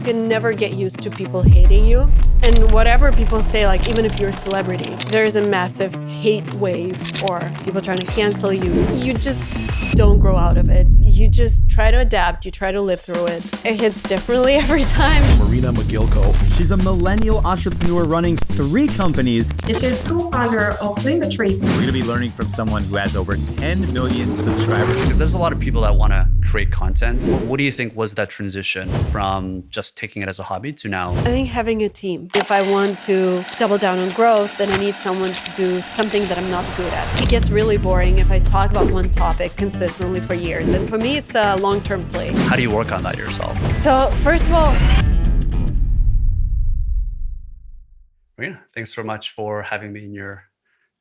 can never get used to people hating you. And whatever people say, like even if you're a celebrity, there's a massive hate wave or people trying to cancel you. You just don't grow out of it. You just try to adapt. You try to live through it. It hits differently every time. Marina McGilko. She's a millennial entrepreneur running 3 companies. And she's co-founder of Linktree. We're going to be learning from someone who has over 10 million subscribers. Because there's a lot of people that want to create content. What do you think was that transition from just taking it as a hobby to now? I think having a team. If I want to double down on growth, then I need someone to do something that I'm not good at. It gets really boring if I talk about one topic consistently for years. And for me, it's a long-term play. How do you work on that yourself? So first of all, Marina, thanks so much for having me in your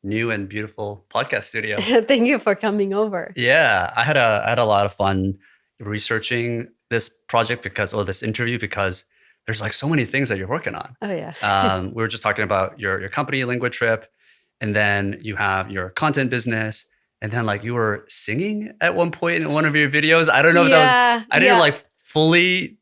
new and beautiful podcast studio. thank you for coming over. Yeah, I had a lot of fun researching this project this interview because there's like so many things that you're working on. Oh yeah. We were just talking about your company, LinguaTrip, and then you have your content business. And then like you were singing at one point in one of your videos. I don't know if that was, I didn't like fully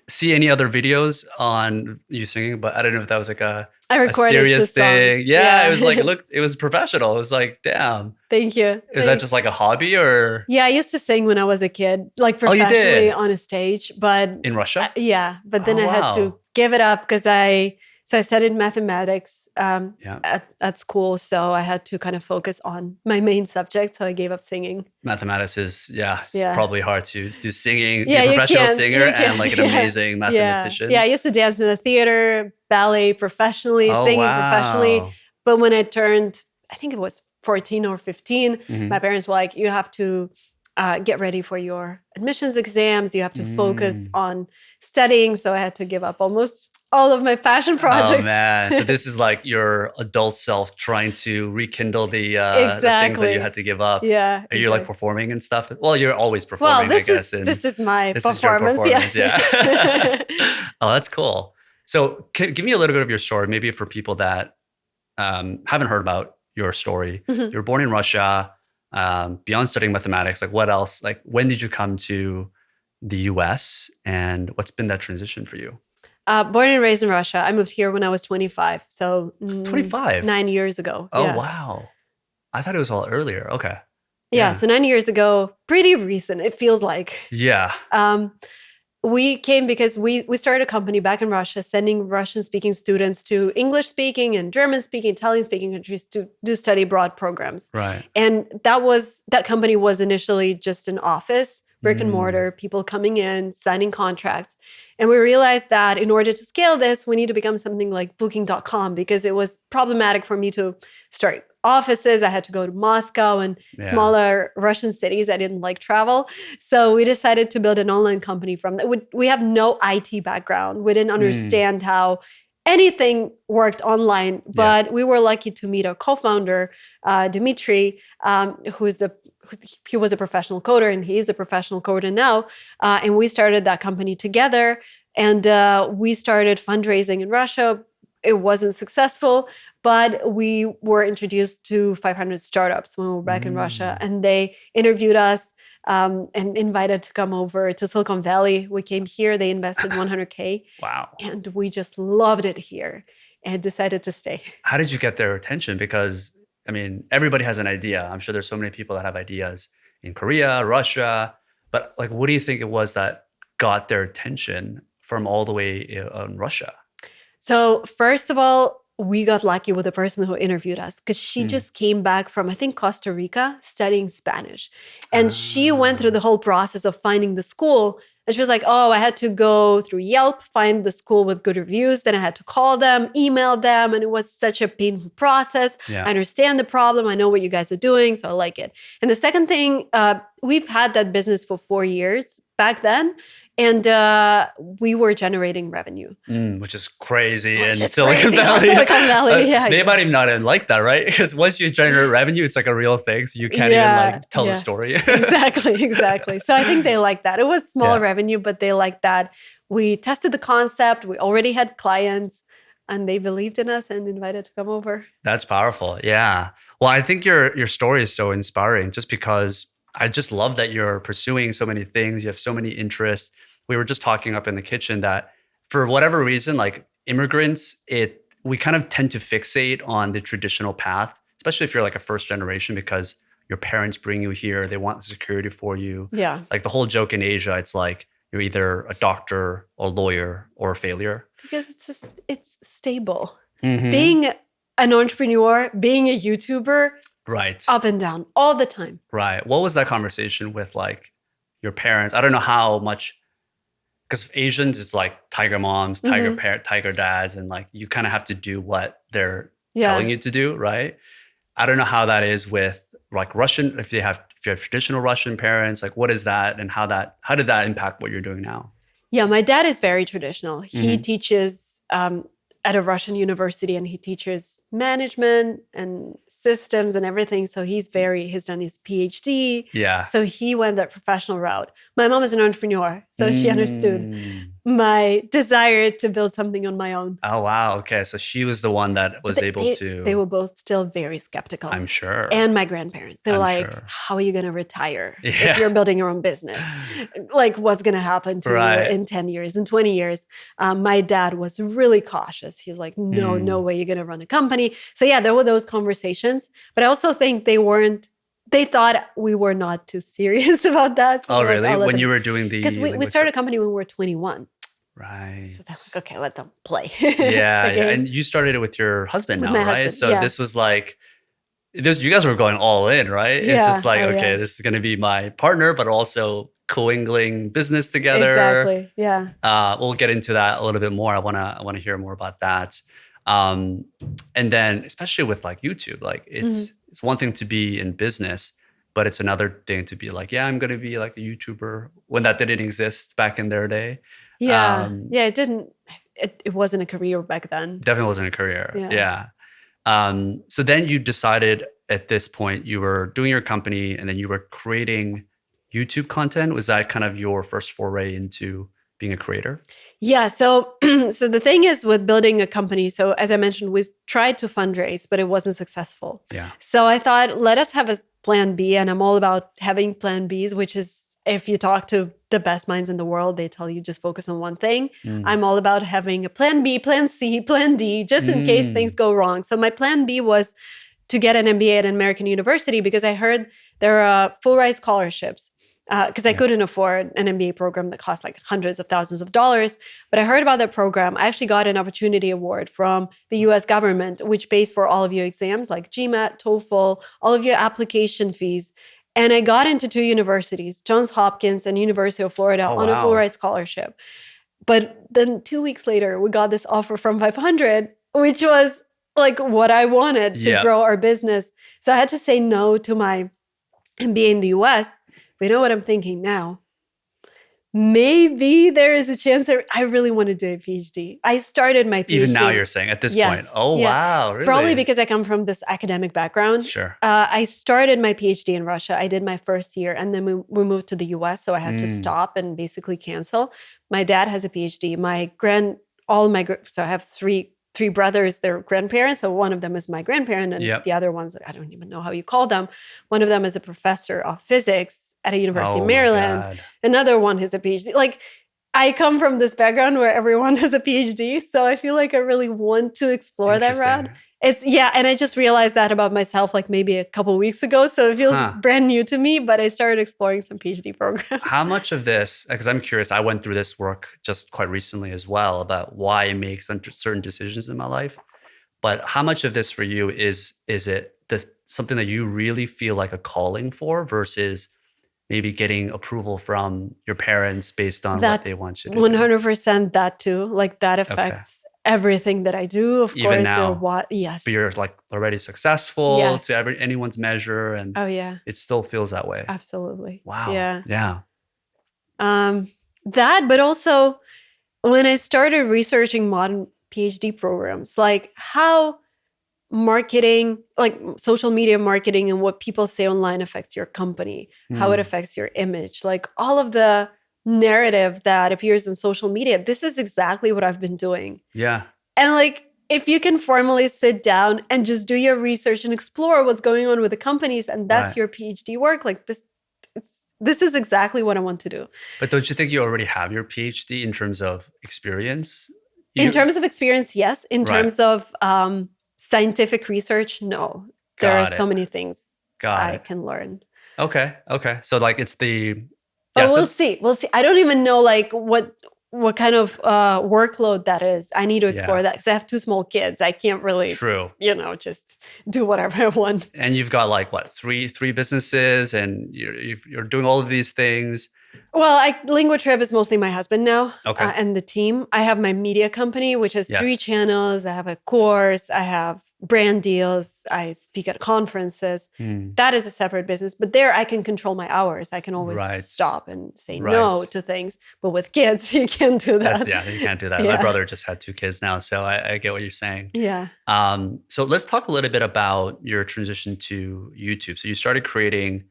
see any other videos on you singing, but I don't know if that was like a serious thing. Yeah, it was like, it was professional. It was like, damn. Thank you. Is that just like a hobby or? Yeah, I used to sing when I was a kid, like professionally on a stage, but. In Russia? Yeah, but then I had to give it up because I studied mathematics at school, so I had to kind of focus on my main subject, so I gave up singing. Mathematics is, probably hard to do singing, be a a professional singer and like an amazing mathematician. Yeah, I used to dance in the theater, ballet professionally, singing professionally. But when I turned, I think it was 14 or 15, my parents were like, you have to get ready for your admissions exams. You have to focus on studying. So I had to give up almost all of my fashion projects. Oh man! So this is like your adult self trying to rekindle the things that you had to give up. Yeah. Are you like performing and stuff? Well, you're always performing, I guess. This is my performance. Is your performance. Yeah. Oh, that's cool. So give me a little bit of your story, maybe for people that haven't heard about your story. You were born in Russia. Beyond studying mathematics, like what else? Like when did you come to the US and what's been that transition for you? Born and raised in Russia. I moved here when I was 25. So 25? 9 years ago. Oh, wow. I thought it was all earlier. Okay. Yeah. So 9 years ago, pretty recent, it feels like. Yeah. We came because we started a company back in Russia, sending Russian-speaking students to English-speaking and German-speaking, Italian-speaking countries to do study abroad programs. Right. And that company was initially just an office, brick and mortar, people coming in, signing contracts. And we realized that in order to scale this, we need to become something like booking.com because it was problematic for me to start offices. I had to go to Moscow and smaller Russian cities. I didn't like travel. So we decided to build an online company from that. We have no IT background. We didn't understand how anything worked online, but we were lucky to meet our co-founder, Dmitry, he was a professional coder and he's a professional coder now. And we started that company together and we started fundraising in Russia. It wasn't successful, but we were introduced to 500 startups when we were back in Russia and they interviewed us and invited to come over to Silicon Valley. We came here, they invested 100K. Wow. And we just loved it here and decided to stay. How did you get their attention? Because I mean, everybody has an idea. I'm sure there's so many people that have ideas in Korea, Russia, but like, what do you think it was that got their attention from all the way in Russia? So first of all, we got lucky with the person who interviewed us because she just came back from, I think, Costa Rica studying Spanish. And she went through the whole process of finding the school. And she was like, oh, I had to go through Yelp, find the school with good reviews. Then I had to call them, email them. And it was such a painful process. Yeah. I understand the problem. I know what you guys are doing. So I like it. And the second thing, we've had that business for 4 years back then. And we were generating revenue. Which is crazy in Silicon Valley. Yeah. They might even not even like that, right? Because once you generate revenue, it's like a real thing. So you can't even like tell the story. Exactly. So I think they like that. It was small revenue, but they liked that. We tested the concept. We already had clients and they believed in us and invited to come over. That's powerful. Yeah. Well, I think your story is so inspiring just because I just love that you're pursuing so many things. You have so many interests. We were just talking up in the kitchen that for whatever reason, like immigrants, we kind of tend to fixate on the traditional path, especially if you're like a first generation, because your parents bring you here, they want security for you. Yeah. Like the whole joke in Asia, it's like you're either a doctor or lawyer or a failure. Because it's stable. Mm-hmm. Being an entrepreneur, being a YouTuber, right, up and down all the time. Right. What was that conversation with like your parents? I don't know how much, because Asians, it's like tiger moms, tiger dads, and like you kind of have to do what they're telling you to do, right? I don't know how that is with like Russian, if you have traditional Russian parents, like what is that, and how did that impact what you're doing now? Yeah, my dad is very traditional. He teaches at a Russian university, and he teaches management and systems and everything. So he's done his PhD. Yeah. So he went that professional route. My mom is an entrepreneur, so she understood my desire to build something on my own. Oh, wow. Okay. So she was the one that was able to. They were both still very skeptical. I'm sure. And my grandparents. They were like, how are you going to retire if you're building your own business? Like, what's going to happen to you in 10 years, in 20 years? My dad was really cautious. He's like, no way you're going to run a company. So yeah, there were those conversations. But I also think they thought we were not too serious about that. So really? When you were doing the... Because we started a company when we were 21. Right. So they're like, okay, let them play. Yeah. And you started it with your husband now, right? Husband, so this was like, you guys were going all in, right? Yeah. It's just like, this is going to be my partner, but also coingling business together. Exactly. Yeah. We'll get into that a little bit more. I want to hear more about that. And then especially with like YouTube, like it's one thing to be in business, but it's another thing to be like, I'm going to be like a YouTuber when that didn't exist back in their day. Yeah. It didn't, it wasn't a career back then. Definitely wasn't a career. Yeah. So then you decided at this point you were doing your company and then you were creating YouTube content. Was that kind of your first foray into being a creator? Yeah. So the thing is with building a company, so as I mentioned, we tried to fundraise, but it wasn't successful. Yeah. So I thought, let us have a plan B. And I'm all about having plan Bs, which is, if you talk to the best minds in the world, they tell you just focus on one thing. I'm all about having a plan B, plan C, plan D, just in case things go wrong. So my plan B was to get an MBA at an American university because I heard there are full-ride scholarships. Because I couldn't afford an MBA program that cost like hundreds of thousands of dollars. But I heard about that program. I actually got an opportunity award from the US government, which pays for all of your exams like GMAT, TOEFL, all of your application fees. And I got into 2 universities, Johns Hopkins and University of Florida, on a full-ride scholarship. But then 2 weeks later, we got this offer from 500, which was like what I wanted to grow our business. So I had to say no to my MBA in the US. But you know what I'm thinking now? Maybe there is a chance that I really want to do a PhD. I started my PhD. Even now you're saying at this point. Oh, wow. Really? Probably because I come from this academic background. Sure. I started my PhD in Russia. I did my first year and then we moved to the US. So I had to stop and basically cancel. My dad has a PhD. So I have three brothers, they're grandparents. So one of them is my grandparent and the other ones, I don't even know how you call them. One of them is a professor of physics at a university in Maryland. Another one has a PhD. Like I come from this background where everyone has a PhD. So I feel like I really want to explore that route. And I just realized that about myself like maybe a couple of weeks ago. So it feels brand new to me, but I started exploring some PhD programs. How much of this, because I'm curious, I went through this work just quite recently as well about why I make certain decisions in my life. But how much of this for you is it something that you really feel like a calling for versus maybe getting approval from your parents based on what they want you to do? 100% that too. Like that affects everything that I do. Of Even course, now, yes. But you're like already successful to anyone's measure, and it still feels that way. Absolutely. Wow. Yeah. That, but also when I started researching modern PhD programs, like how marketing, like social media marketing and what people say online affects your company, how it affects your image, like all of the narrative that appears in social media. This is exactly what I've been doing. Yeah. And like, if you can formally sit down and just do your research and explore what's going on with the companies, and that's your PhD work, like this, this is exactly what I want to do. But don't you think you already have your PhD in terms of experience? In terms of experience, yes. In terms of scientific research, no. There are so many things I can learn. Okay. So like it's the... we'll see. I don't even know like what kind of workload that is. I need to explore that because I have 2 small kids. I can't really, just do whatever I want. And you've got like what, three businesses, and you're doing all of these things. Well, LinguaTrip is mostly my husband now, okay, and the team. I have my media company, which has 3 channels. I have a course. I have brand deals. I speak at conferences. That is a separate business. But there I can control my hours. I can always stop and say no to things. But with kids, you can't do that. You can't do that. My brother just had 2 kids now. So I get what you're saying. Yeah. So let's talk a little bit about your transition to YouTube. So you started creating,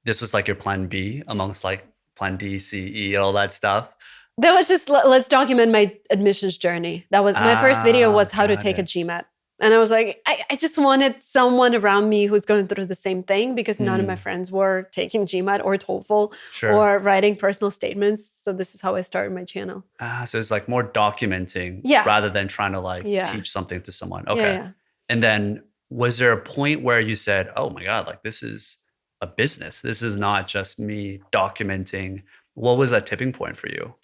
this was like your plan B amongst like plan D, C, E, all that stuff. That was just, let's document my admissions journey. That was my first video was how to take a GMAT. And I was like, I just wanted someone around me who's going through the same thing because none of my friends were taking GMAT or TOEFL or writing personal statements. So this is how I started my channel. So it's like more documenting rather than trying to like teach something to someone. Okay. Yeah. And then was there a point where you said, oh my God, like this is a business. This is not just me documenting. What was that tipping point for you?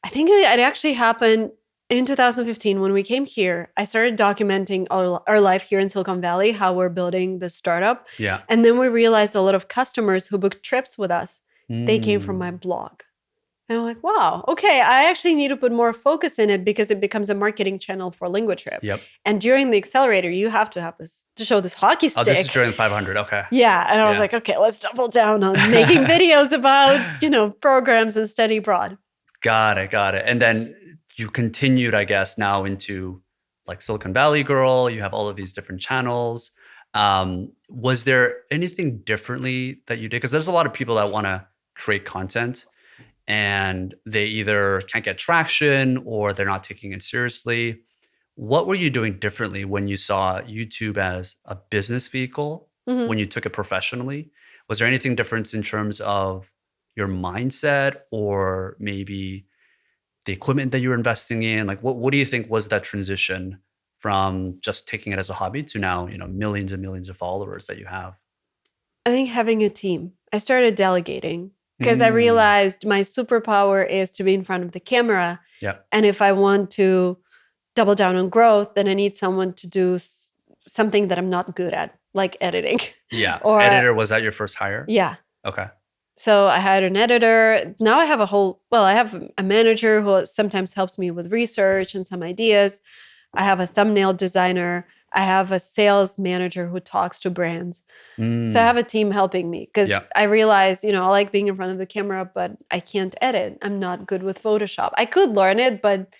I think it actually happened in 2015, when we came here. I started documenting our life here in Silicon Valley, how we're building the startup. Yeah. And then we realized a lot of customers who booked trips with us, they came from my blog. And I'm like, wow, okay, I actually need to put more focus in it because it becomes a marketing channel for LinguaTrip. Yep. And during the accelerator, you have to have this to show this hockey stick. Oh, this is during 500. Okay. Yeah. And I was like, okay, let's double down on making videos about, programs and study abroad. Got it. And then you continued, I guess, now into like Silicon Valley Girl. You have all of these different channels. Was there anything differently that you did? Because there's a lot of people that want to create content and they either can't get traction or they're not taking it seriously. What were you doing differently when you saw YouTube as a business vehicle, when you took it professionally? Was there anything different in terms of your mindset or maybe the equipment that you were investing in? Like, what do you think was that transition from just taking it as a hobby to now, millions and millions of followers that you have? I think having a team. I started delegating because I realized my superpower is to be in front of the camera. Yeah. And if I want to double down on growth, then I need someone to do something that I'm not good at, like editing. Yeah. So editor, was that your first hire? Yeah. Okay. So I hired an editor. Now I have I have a manager who sometimes helps me with research and some ideas. I have a thumbnail designer. I have a sales manager who talks to brands. So I have a team helping me because I realized, I like being in front of the camera, but I can't edit. I'm not good with Photoshop. I could learn it, but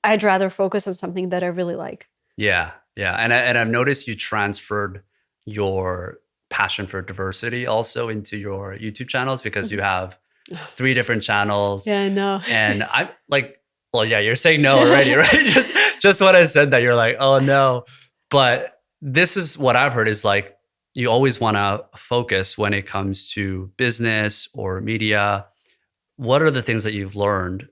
I'd rather focus on something that I really like. Yeah. And I've noticed you transferred your passion for diversity also into your YouTube channels because you have 3 different channels. Yeah, I know. And I'm like, well, yeah, you're saying no already, right? just when I said that, you're like, oh no. But this is what I've heard is like, you always want to focus when it comes to business or media. What are the things that you've learned,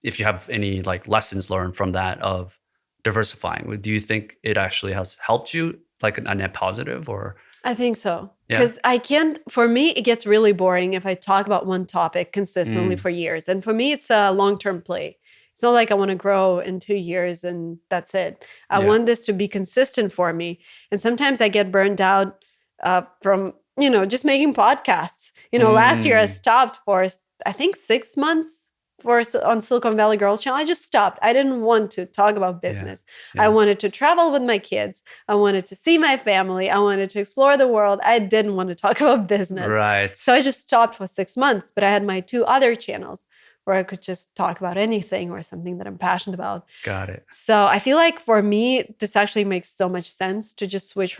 if you have any like lessons learned from that of diversifying? Do you think it actually has helped you like a net positive or? I think so. Because for me, it gets really boring if I talk about one topic consistently for years. And for me, it's a long-term play. It's not like I want to grow in 2 years and that's it. I want this to be consistent for me. And sometimes I get burned out from, just making podcasts. Last year I stopped for, I think 6 months on Silicon Valley Girl channel. I just stopped. I didn't want to talk about business. I wanted to travel with my kids. I wanted to see my family. I wanted to explore the world. I didn't want to talk about business. Right. So I just stopped for 6 months, but I had my 2 other channels where I could just talk about anything or something that I'm passionate about. Got it. So I feel like for me, this actually makes so much sense to just switch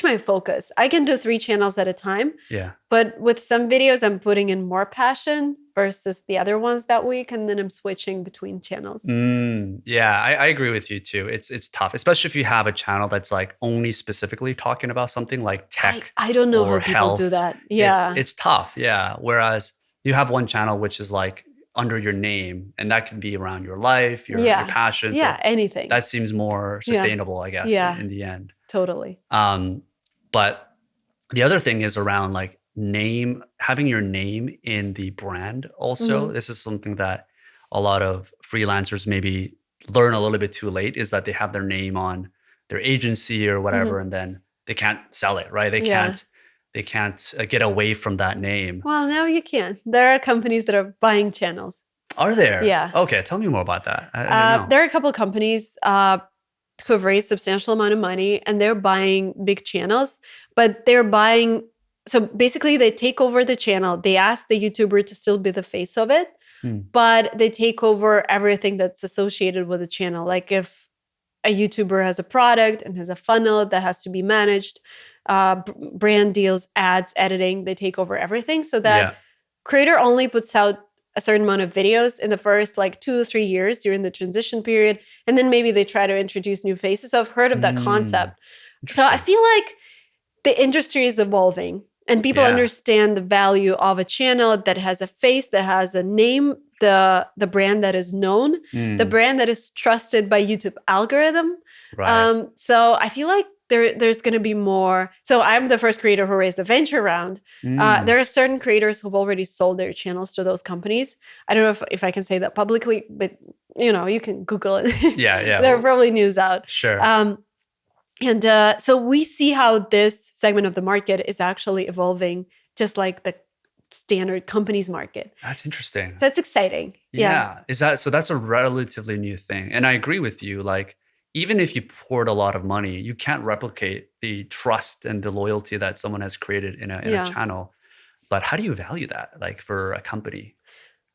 my focus. I can do 3 channels at a time. Yeah. But with some videos, I'm putting in more passion versus the other ones that week, and then I'm switching between channels. Yeah, I agree with you too. It's tough, especially if you have a channel that's like only specifically talking about something like tech. I don't know or how people health. do that. Yeah. It's tough. Yeah. Whereas you have one channel which is like under your name, and that can be around your life, your passion. Yeah, so anything. that seems more sustainable, I guess, in the end. Totally. But the other thing is around like having your name in the brand also. This is something that a lot of freelancers maybe learn a little bit too late, is that they have their name on their agency or whatever, and then they can't sell it, right? They can't get away from that name. Well, now you can. There are companies that are buying channels. Are there? Yeah. Okay, tell me more about that. I didn't know. There are a couple of companies who have raised substantial amount of money, and they're buying big channels, but they're buying. So basically, they take over the channel. They ask the YouTuber to still be the face of it, but they take over everything that's associated with the channel. Like if a YouTuber has a product and has a funnel that has to be managed, brand deals, ads, editing, they take over everything, so that creator only puts out a certain amount of videos in the first like 2 or 3 years during the transition period. And then maybe they try to introduce new faces. So I've heard of that concept. So I feel like the industry is evolving, and people understand the value of a channel that has a face, that has a name, the brand that is known, the brand that is trusted by YouTube algorithm. Right. So I feel like there's going to be more. So I'm the first creator who raised a venture round. There are certain creators who've already sold their channels to those companies. I don't know if I can say that publicly, but you can Google it. Yeah. There are probably news out. Sure. So we see how this segment of the market is actually evolving, just like the standard companies market. That's interesting. So it's exciting. Yeah. So that's a relatively new thing. And I agree with you. Like, even if you poured a lot of money, you can't replicate the trust and the loyalty that someone has created in a channel. But how do you value that, like for a company?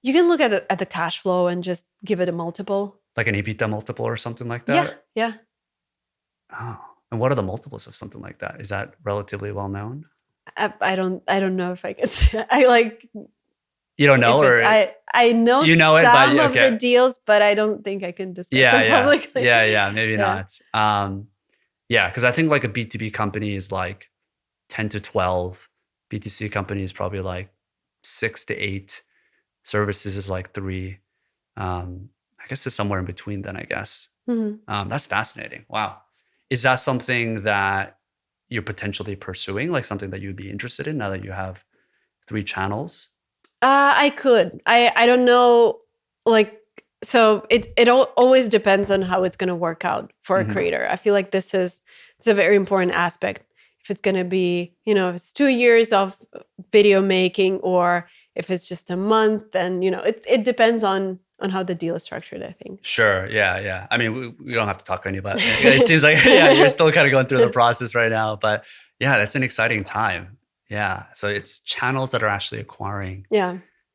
You can look at the cash flow and just give it a multiple. Like an EBITDA multiple or something like that? Yeah. Oh. And what are the multiples of something like that? Is that relatively well known? I don't know if I could say. I like. You don't know, or I know some of the deals, but I don't think I can discuss them publicly. Yeah, maybe not. Because I think like a B2B company is like 10 to 12. B2C company is probably like 6 to 8. Services is like 3. I guess it's somewhere in between then, I guess. That's fascinating. Wow. Is that something that you're potentially pursuing, like something that you'd be interested in now that you have 3 channels? I could. I don't know. Like, so it always depends on how it's going to work out for a creator. I feel like it's a very important aspect. If it's going to be, if it's 2 years of video making, or if it's just a month, then, it depends on how the deal is structured, I think. Sure. Yeah. I mean, we don't have to talk any about it. It seems like, you're still kind of going through the process right now, but yeah, that's an exciting time. Yeah. So it's channels that are actually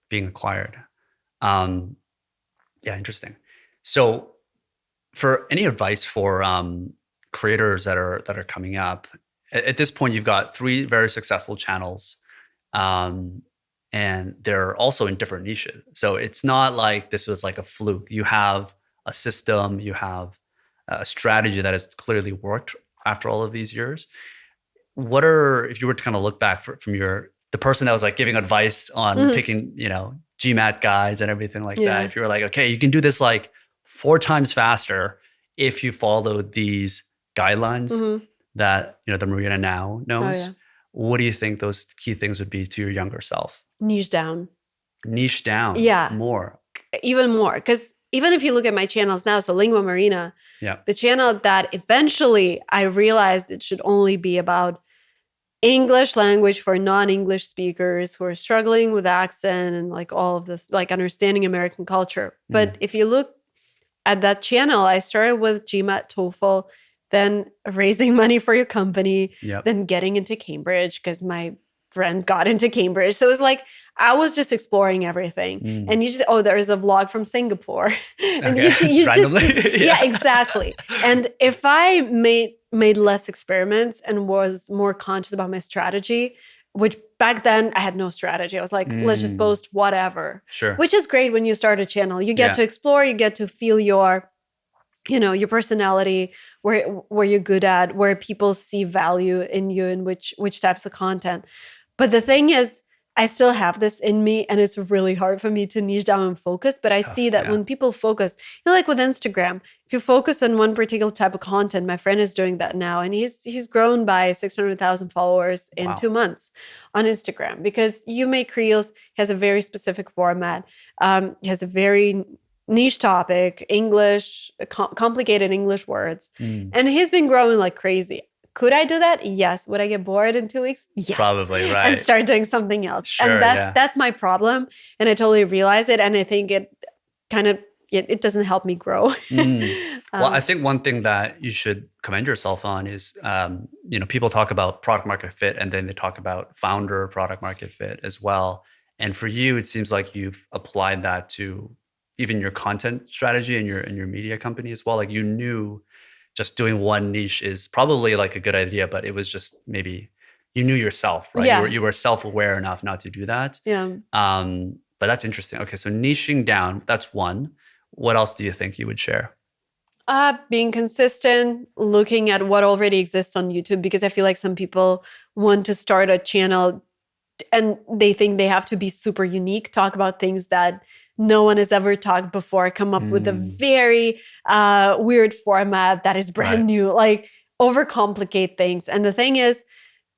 being acquired. Interesting. So for any advice for creators that are coming up, at this point, you've got 3 very successful channels, and they're also in different niches. So it's not like this was like a fluke. You have a system, you have a strategy that has clearly worked after all of these years. If you were to kind of look back from the person that was like giving advice on picking, GMAT guides and everything like that. If you were like, okay, you can do this like 4 times faster if you follow these guidelines that, the Marina now knows. Oh, yeah. What do you think those key things would be to your younger self? Niche down. Yeah. More. Even more. Because even if you look at my channels now, so Lingua Marina, the channel that eventually I realized it should only be about English language for non-English speakers who are struggling with accent and like all of this, like understanding American culture. But if you look at that channel, I started with GMAT, TOEFL, then raising money for your company, then getting into Cambridge because my friend got into Cambridge. So it was like, I was just exploring everything. And you just, there is a vlog from Singapore. And you just, exactly. And if I made less experiments and was more conscious about my strategy, which back then I had no strategy. I was like, let's just post whatever. Sure. Which is great when you start a channel. You get to explore, you get to feel your personality, where you're good at, where people see value in you, and which types of content. But the thing is, I still have this in me, and it's really hard for me to niche down and focus. But I see that when people focus, like with Instagram, if you focus on one particular type of content, my friend is doing that now, and he's grown by 600,000 followers in 2 months on Instagram, because you make reels, has a very specific format, has a very niche topic, English, complicated English words, and he's been growing like crazy. Could I do that? Yes. Would I get bored in 2 weeks? Yes. Probably, right. And start doing something else. Sure, and that's my problem. And I totally realize it. And I think it kind of, it doesn't help me grow. Well, I think one thing that you should commend yourself on is, people talk about product market fit, and then they talk about founder product market fit as well. And for you, it seems like you've applied that to even your content strategy and your media company as well. Like, you knew just doing one niche is probably like a good idea, but it was just maybe you knew yourself, right? Yeah. You were self-aware enough not to do that. Yeah. But that's interesting. Okay, so niching down, that's one. What else do you think you would share? Being consistent, looking at what already exists on YouTube, because I feel like some people want to start a channel and they think they have to be super unique, talk about things that no one has ever talked before, come up with a very weird format that is brand new, like overcomplicate things. And the thing is,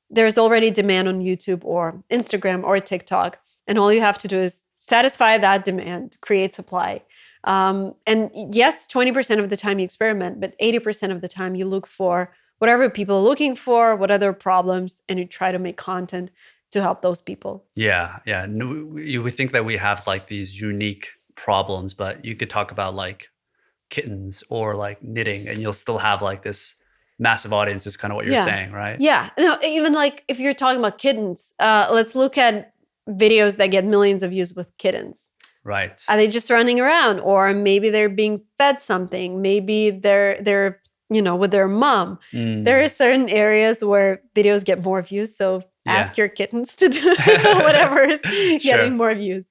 there's already demand on YouTube or Instagram or TikTok. And all you have to do is satisfy that demand, create supply. And yes, 20% of the time you experiment, but 80% of the time you look for whatever people are looking for, what are their problems, and you try to make content to help those people. Yeah. We think that we have like these unique problems, but you could talk about like kittens or like knitting, and you'll still have like this massive audience is kind of what you're saying, right? Yeah. No, even like if you're talking about kittens, let's look at videos that get millions of views with kittens. Right. Are they just running around? Or maybe they're being fed something. Maybe they're with their mom. There are certain areas where videos get more views. So ask your kittens to do whatever is getting more views.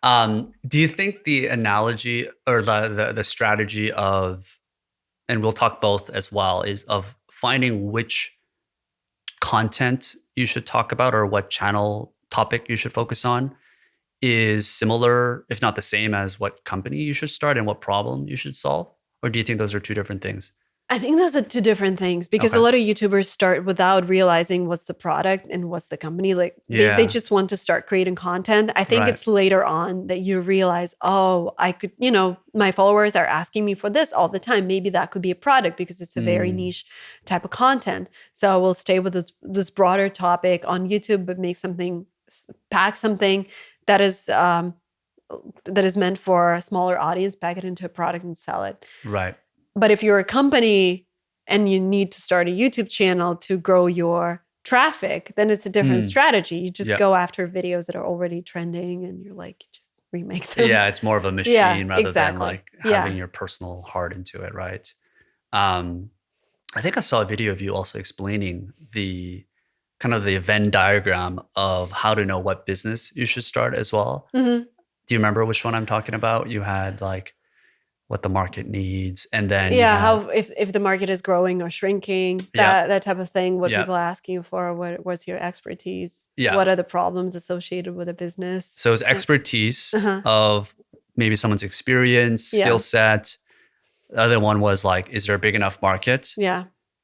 Do you think the analogy or the strategy of, and we'll talk both as well, is of finding which content you should talk about or what channel topic you should focus on is similar, if not the same, as what company you should start and what problem you should solve? Or do you think those are two different things? I think those are two different things, because a lot of YouTubers start without realizing what's the product and what's the company. Like they just want to start creating content. I think it's later on that you realize, oh, I could, my followers are asking me for this all the time. Maybe that could be a product because it's a very niche type of content. So we'll stay with this broader topic on YouTube, but pack something that is meant for a smaller audience, pack it into a product and sell it. Right. But if you're a company and you need to start a YouTube channel to grow your traffic, then it's a different strategy. You just go after videos that are already trending and you're like, just remake them. Yeah, it's more of a machine rather than like having your personal heart into it, right? I think I saw a video of you also explaining the kind of the Venn diagram of how to know what business you should start as well. Do you remember which one I'm talking about? You had like what the market needs, and then how if the market is growing or shrinking, that type of thing, what people are asking you for, what's your expertise, what are the problems associated with a business. So it's expertise of maybe someone's experience, skill set. The other one was like, is there a big enough market?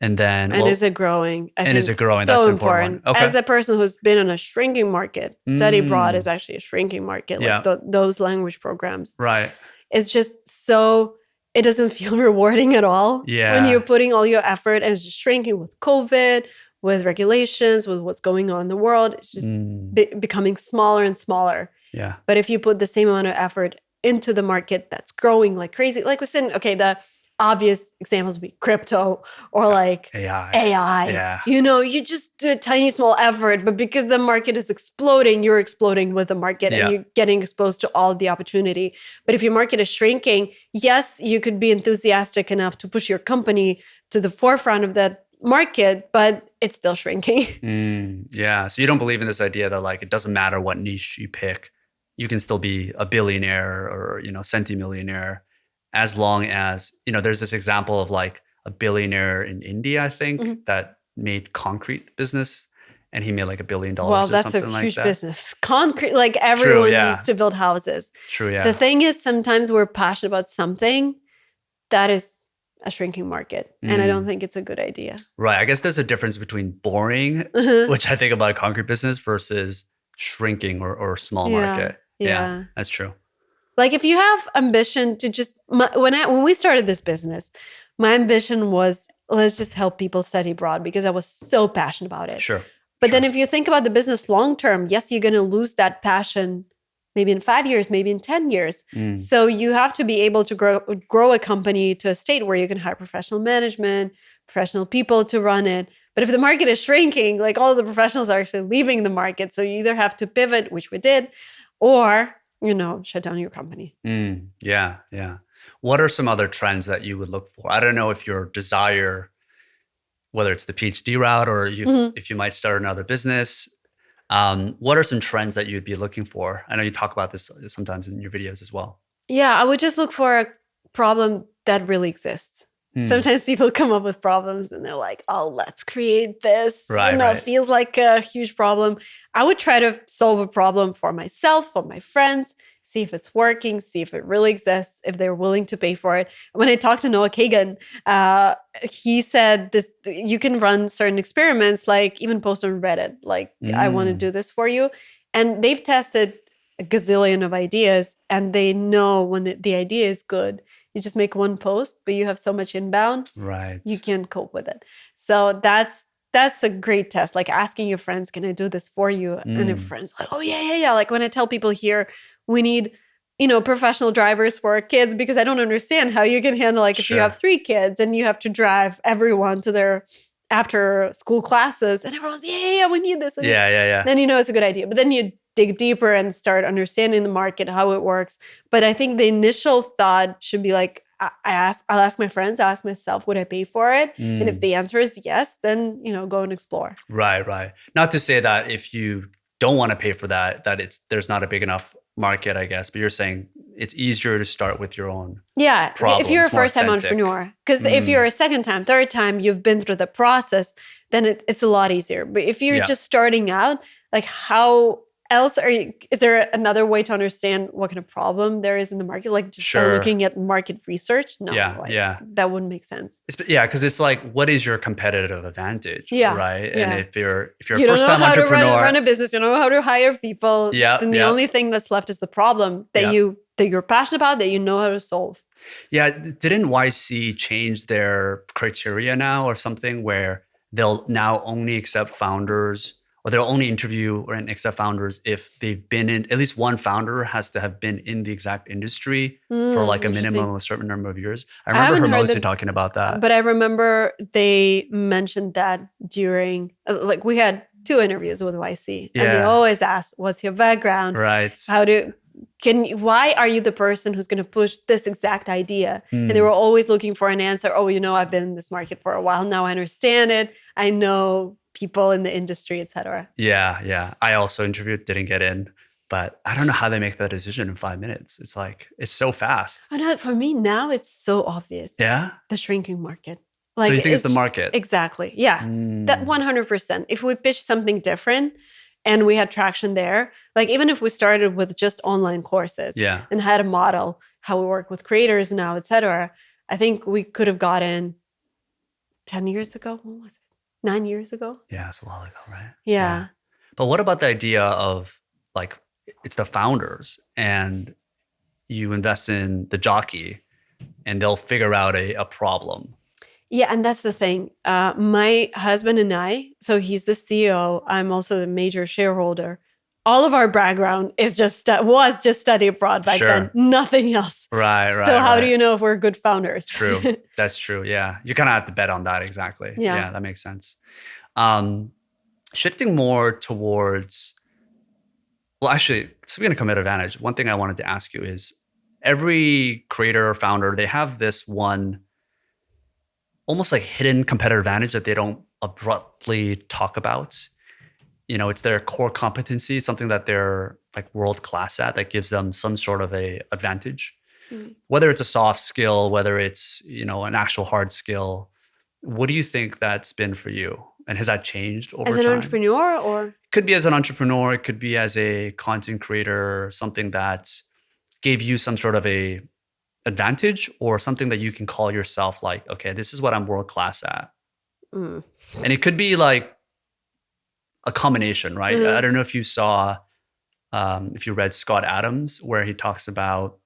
And then is it growing? Is it growing? So that's important. Okay. As a person who's been in a shrinking market, study abroad is actually a shrinking market, like those language programs. Right. It's just so, it doesn't feel rewarding at all when you're putting all your effort and it's just shrinking with COVID, with regulations, with what's going on in the world. It's just becoming smaller and smaller. Yeah. But if you put the same amount of effort into the market that's growing like crazy, like we said, the obvious examples would be crypto or like AI. Yeah. You just do a tiny small effort, but because the market is exploding, you're exploding with the market and you're getting exposed to all of the opportunity. But if your market is shrinking, yes, you could be enthusiastic enough to push your company to the forefront of that, market, but it's still shrinking. Yeah. So you don't believe in this idea that like it doesn't matter what niche you pick, you can still be a billionaire or centimillionaire, as long as there's this example of like a billionaire in India, I think, that made concrete business, and he made like $1 billion. Well, or that's a something like huge that. business. Concrete, like everyone needs to build houses. True. Yeah. The thing is, sometimes we're passionate about something that is a shrinking market, and I don't think it's a good idea. Right. I guess there's a difference between boring, which I think about concrete business, versus shrinking or small market. Yeah, that's true. Like if you have ambition to just when we started this business, my ambition was let's just help people study abroad because I was so passionate about it. Sure. But then if you think about the business long term, yes, you're going to lose that passion maybe in 5 years, maybe in 10 years. So you have to be able to grow a company to a state where you can hire professional management, professional people to run it. But if the market is shrinking, like all of the professionals are actually leaving the market. So you either have to pivot, which we did, or, shut down your company. Yeah. What are some other trends that you would look for? I don't know if your desire, whether it's the PhD route or if you might start another business, what are some trends that you'd be looking for? I know you talk about this sometimes in your videos as well. Yeah, I would just look for a problem that really exists. Sometimes people come up with problems and they're like, oh, let's create this. Right. It feels like a huge problem. I would try to solve a problem for myself, for my friends, see if it's working, see if it really exists, if they're willing to pay for it. When I talked to Noah Kagan, he said this: you can run certain experiments, like even post on Reddit, like I want to do this for you. And they've tested a gazillion of ideas, and they know when the idea is good. You just make one post, but you have so much inbound, right? You can cope with it. So that's a great test. Like asking your friends, "Can I do this for you?" And your friends like, "Oh yeah." Like when I tell people here, we need, professional drivers for our kids, because I don't understand how you can handle if you have 3 kids and you have to drive everyone to their after school classes, and everyone's yeah, we need this. Yeah. Then it's a good idea, but then you dig deeper and start understanding the market, how it works. But I think the initial thought should be like, I'll ask my friends, I'll ask myself, would I pay for it? And if the answer is yes, then, go and explore. Right. Not to say that if you don't want to pay for that there's not a big enough market, I guess, but you're saying it's easier to start with your own. Yeah. Problem. If you're a first-time entrepreneur, because if you're a second time, third time, you've been through the process, then it's a lot easier. But if you're just starting out, like how else is there another way to understand what kind of problem there is in the market? Like just by looking at market research? No, that wouldn't make sense. Because it's like, what is your competitive advantage? Right. Yeah. And if you're a first-time entrepreneur, you don't know how to run a business, you don't know how to hire people. Then the only thing that's left is the problem that you're passionate about, that you know how to solve. Yeah. Didn't YC change their criteria now or something, where they'll now only accept founders, or they'll only interview and accept founders if they've been in, at least one founder has to have been in the exact industry for like a minimum of a certain number of years. I remember Hermosa talking about that. But I remember they mentioned that during, like we had 2 interviews with YC, and they always ask, what's your background? Right. Why are you the person who's going to push this exact idea? And they were always looking for an answer. Oh, I've been in this market for a while now. I understand it. I know people in the industry, etc. Yeah. I also interviewed, didn't get in, but I don't know how they make that decision in 5 minutes. It's like, it's so fast. I know, for me now, it's so obvious. Yeah. The shrinking market. So you think it's the market? Exactly. Yeah. That 100%. If we pitched something different and we had traction there, like even if we started with just online courses and had a model, how we work with creators now, etc., I think we could have gotten 10 years ago. When was it? 9 years ago? Yeah, it's a while ago, right? Yeah. But what about the idea of like, it's the founders and you invest in the jockey and they'll figure out a problem? Yeah, and that's the thing. My husband and I, so he's the CEO, I'm also the major shareholder. All of our background is was just study abroad back then, nothing else. Right. So how do you know if we're good founders? True. That's true. Yeah. You kind of have to bet on that. Exactly. Yeah, that makes sense. Shifting more towards, well, actually, speaking of competitive advantage, one thing I wanted to ask you is every creator or founder, they have this one almost like hidden competitive advantage that they don't abruptly talk about. It's their core competency, something that they're like world class at that gives them some sort of a advantage. Whether it's a soft skill, whether it's, an actual hard skill. What do you think that's been for you? And has that changed over time? As an entrepreneur or? Could be as an entrepreneur, it could be as a content creator, something that gave you some sort of a advantage or something that you can call yourself like, okay, this is what I'm world class at. And it could be like a combination, right? I don't know if you saw, if you read Scott Adams, where he talks about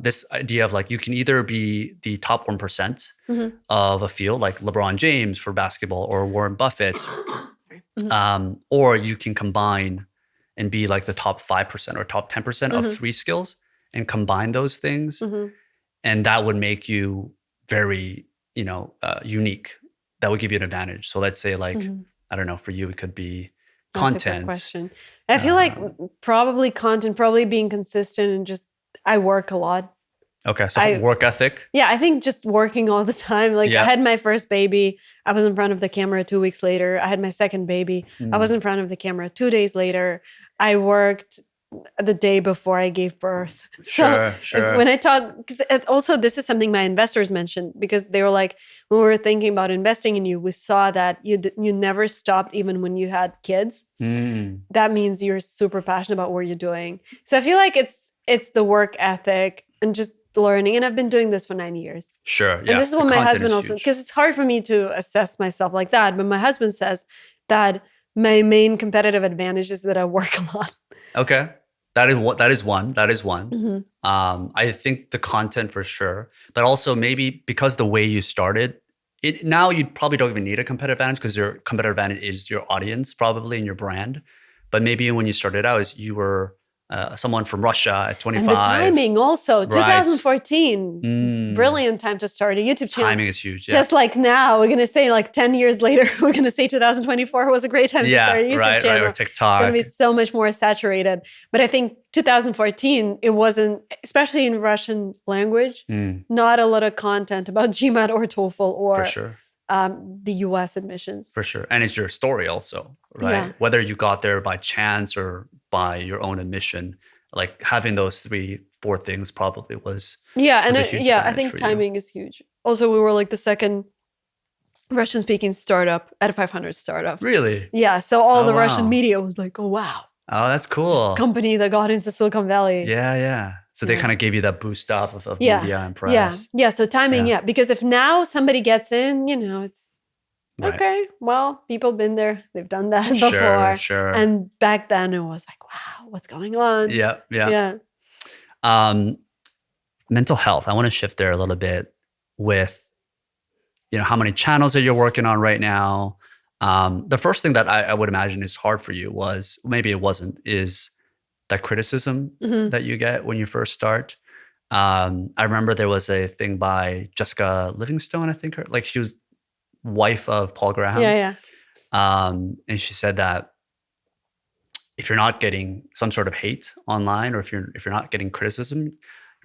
this idea of like, you can either be the top 1% of a field, like LeBron James for basketball or Warren Buffett, or you can combine and be like the top 5% or top 10% of 3 skills and combine those things. And that would make you very, unique. That would give you an advantage. So let's say like, I don't know, for you, it could be content. That's a good question. I feel like probably content, probably being consistent and just, I work a lot. Okay, so work ethic. Yeah, I think just working all the time. Like I had my first baby. I was in front of the camera 2 weeks later. I had my second baby. I was in front of the camera 2 days later. I worked the day before I gave birth. Sure. When I talk, because also this is something my investors mentioned, because they were like, when we were thinking about investing in you, we saw that you never stopped even when you had kids. That means you're super passionate about what you're doing. So I feel like it's the work ethic and just learning. And I've been doing this for 9 years. Sure. And this is what my husband also, because it's hard for me to assess myself like that. But my husband says that my main competitive advantage is that I work a lot. Okay. That is one. I think the content for sure, but also maybe because the way you started, now you probably don't even need a competitive advantage because your competitive advantage is your audience probably and your brand. But maybe when you started out, is you were someone from Russia at 25. And the timing also, 2014, brilliant time to start a YouTube channel. Timing is huge. Yeah. Just like now, we're going to say like 10 years later, we're going to say 2024 was a great time to start a YouTube channel. Right, or TikTok. It's going to be so much more saturated. But I think 2014, it wasn't, especially in Russian language, not a lot of content about GMAT or TOEFL or for sure. The US admissions. For sure. And it's your story also, right? Yeah. Whether you got there by chance or by your own admission, like having those 3-4 things probably was. Yeah. And I think timing is huge. Also, we were like the second Russian speaking startup out of 500 startups. Really? Yeah. So all the Russian media was like, oh, wow. Oh, that's cool. This company that got into Silicon Valley. Yeah. So they kind of gave you that boost up of media and press. Yeah. So timing, because if now somebody gets in, it's okay. Well, people been there. They've done that before. Sure. And back then it was like, wow, what's going on? Yeah. Mental health. I want to shift there a little bit with, how many channels that you're working on right now. The first thing that I would imagine is hard for you was, maybe it wasn't, is that criticism that you get when you first start. I remember there was a thing by Jessica Livingstone, I think, like she was wife of Paul Graham. Yeah. And she said that if you're not getting some sort of hate online, or if you're not getting criticism, you're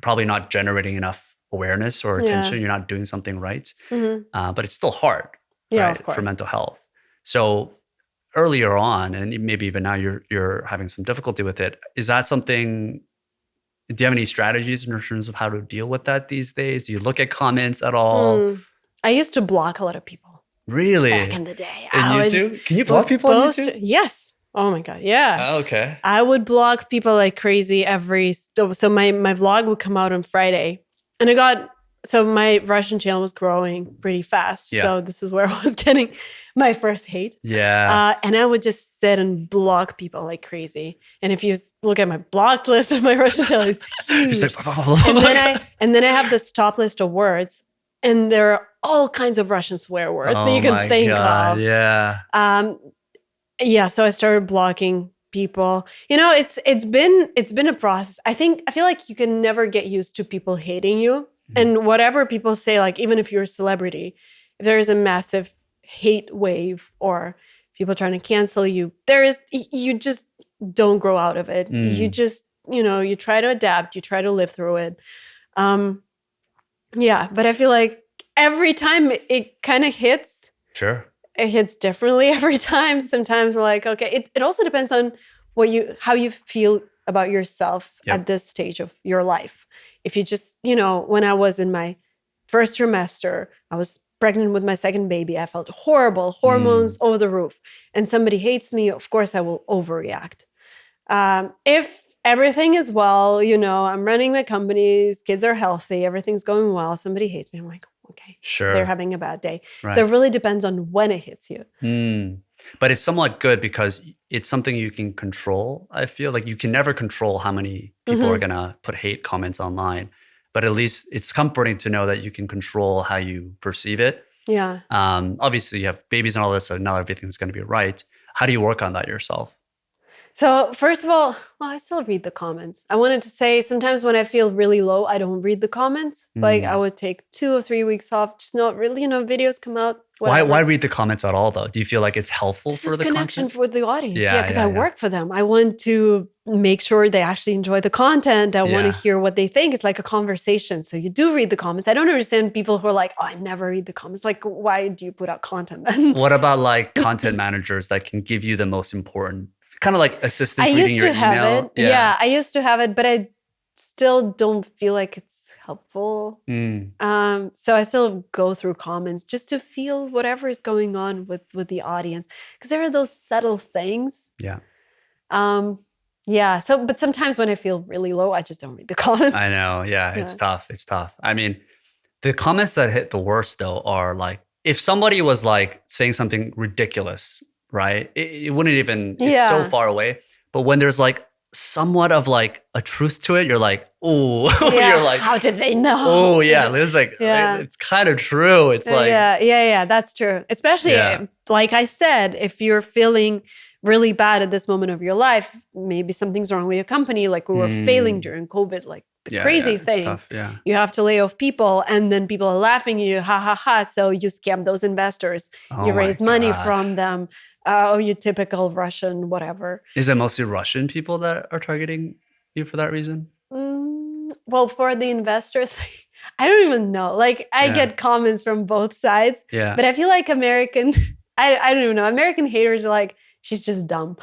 probably not generating enough awareness or attention. You're not doing something right. But it's still hard, right, for mental health. So earlier on, and maybe even now, you're having some difficulty with it. Is that something? Do you have any strategies in terms of how to deal with that these days? Do you look at comments at all? I used to block a lot of people. Really? Back in the day. On YouTube? Can you block people on YouTube? Yes. Oh my God. Yeah. Oh, okay. I would block people like crazy so my vlog would come out on Friday, and my Russian channel was growing pretty fast. Yeah. So this is where I was getting my first hate. Yeah. And I would just sit and block people like crazy. And if you look at my blocked list on my Russian channel, it's huge. And then I have this top list of words, and there are all kinds of Russian swear words that you can think of. Yeah. So I started blocking people. It's been a process. I feel like you can never get used to people hating you. And whatever people say, like even if you're a celebrity, if there is a massive hate wave or people trying to cancel you, you just don't grow out of it. You just, you try to adapt, you try to live through it. But I feel like every time it kind of hits. Sure. It hits differently every time. Sometimes we're like, okay, it also depends on how you feel about yourself at this stage of your life. If you just, when I was in my first trimester, I was pregnant with my second baby. I felt horrible, hormones over the roof. And somebody hates me, of course I will overreact. If everything is well, I'm running my companies, kids are healthy, everything's going well, somebody hates me, I'm like, okay, sure, they're having a bad day. Right. So it really depends on when it hits you. But it's somewhat good because it's something you can control. I feel like you can never control how many people are going to put hate comments online. But at least it's comforting to know that you can control how you perceive it. Yeah. Obviously, you have babies and all this, so not everything's going to be right. How do you work on that yourself? So first of all, I still read the comments. I wanted to say sometimes when I feel really low, I don't read the comments. Like I would take 2 or 3 weeks off, just not really, videos come out. Whatever. Why read the comments at all though? Do you feel like it's helpful for the connection content? with the audience? Yeah, because I work for them. I want to make sure they actually enjoy the content. I want to hear what they think. It's like a conversation. So you do read the comments. I don't understand people who are like, I never read the comments. Like, why do you put out content then? What about like content managers that can give you the most important, kind of like assistants reading your email? I used to have it. Yeah, I used to have it, but I still don't feel like it's helpful. So I still go through comments just to feel whatever is going on with the audience, because there are those subtle things. Yeah. So, but sometimes when I feel really low, I just don't read the comments. I know. Yeah. It's tough. It's tough. I mean, the comments that hit the worst though are like, if somebody was like saying something ridiculous, right? It wouldn't even, it's so far away. But when there's like somewhat of like a truth to it, you're like, oh, you're like, how did they know? Oh yeah, it's like, it's kind of true. It's like, that's true. Especially like I said, if you're feeling really bad at this moment of your life, maybe something's wrong with your company. Like we were failing during COVID, like the crazy things. You have to lay off people, and then people are laughing at you, ha ha ha. So you scam those investors. You raised money from them. You typical Russian, whatever. Is it mostly Russian people that are targeting you for that reason? Well, for the investors, I don't even know. Like I get comments from both sides. Yeah. But I feel like American, I don't even know. American haters are like, she's just dumb.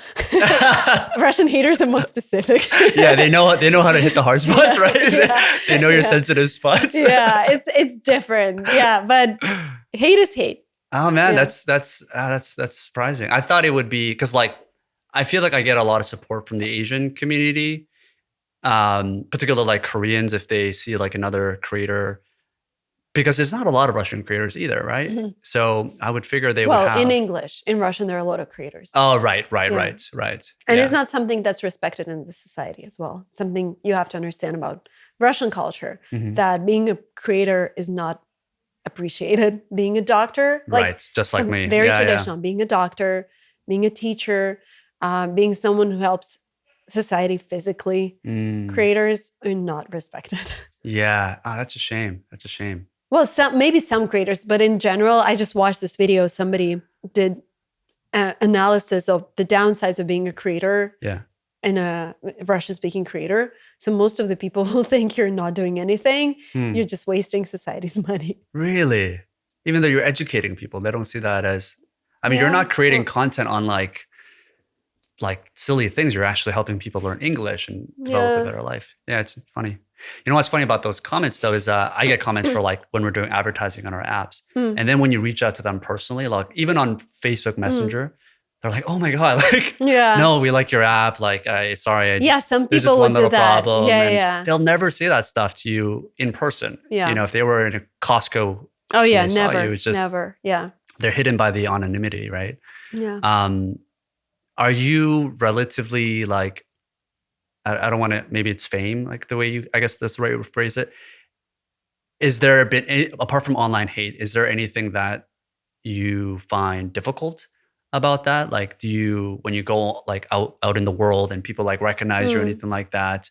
Russian haters are more specific. They know how to hit the hard spots, right? They know your sensitive spots. It's different. Yeah, but hate is hate. Oh man, that's surprising. I thought it would be because like I feel like I get a lot of support from the Asian community, particularly like Koreans if they see like another creator, because there's not a lot of Russian creators either, right? So I would figure they would have. Well, in English, in Russian, there are a lot of creators. Oh, right. And it's not something that's respected in the society as well. Something you have to understand about Russian culture, that being a creator is not appreciated. Being a doctor, just like me. Very traditional. Being a doctor, being a teacher, being someone who helps society physically. Creators are not respected. Yeah, that's a shame. Well, maybe some creators, but in general, I just watched this video. Somebody did analysis of the downsides of being a creator. Yeah. And a Russian-speaking creator. So most of the people who think you're not doing anything, you're just wasting society's money. Really? Even though you're educating people, they don't see that as, I mean, you're not creating content on like silly things. You're actually helping people learn English and develop a better life. Yeah, it's funny. You know what's funny about those comments though is I get comments for like when we're doing advertising on our apps. And then when you reach out to them personally, like even on Facebook Messenger, they're like, oh my God, like, no, we like your app. Like, sorry. Some people would do that. Problem. They'll never say that stuff to you in person. Yeah. You know, if they were in a Costco. Oh yeah, never. You, just, never. Yeah. They're hidden by the anonymity, right? Yeah. Are you relatively like, I don't want to, maybe it's fame, like the way you, I guess that's the right way to phrase it. Is there a bit, apart from online hate, is there anything that you find difficult about that? Like, do you, when you go like out in the world and people like recognize you or anything like that,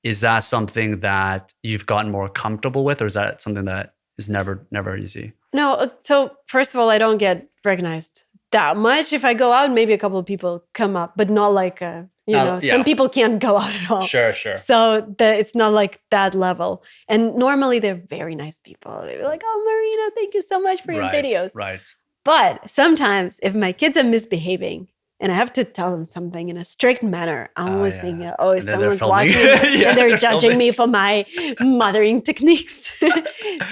is that something that you've gotten more comfortable with, or is that something that is never easy? No. So first of all, I don't get recognized that much. If I go out, maybe a couple of people come up, but not like some people can't go out at all. Sure. So it's not like that level. And normally they're very nice people. They're like, oh, Marina, thank you so much for your videos. Right. But sometimes if my kids are misbehaving and I have to tell them something in a strict manner, I'm always thinking, if someone's watching and they're judging me for my mothering techniques,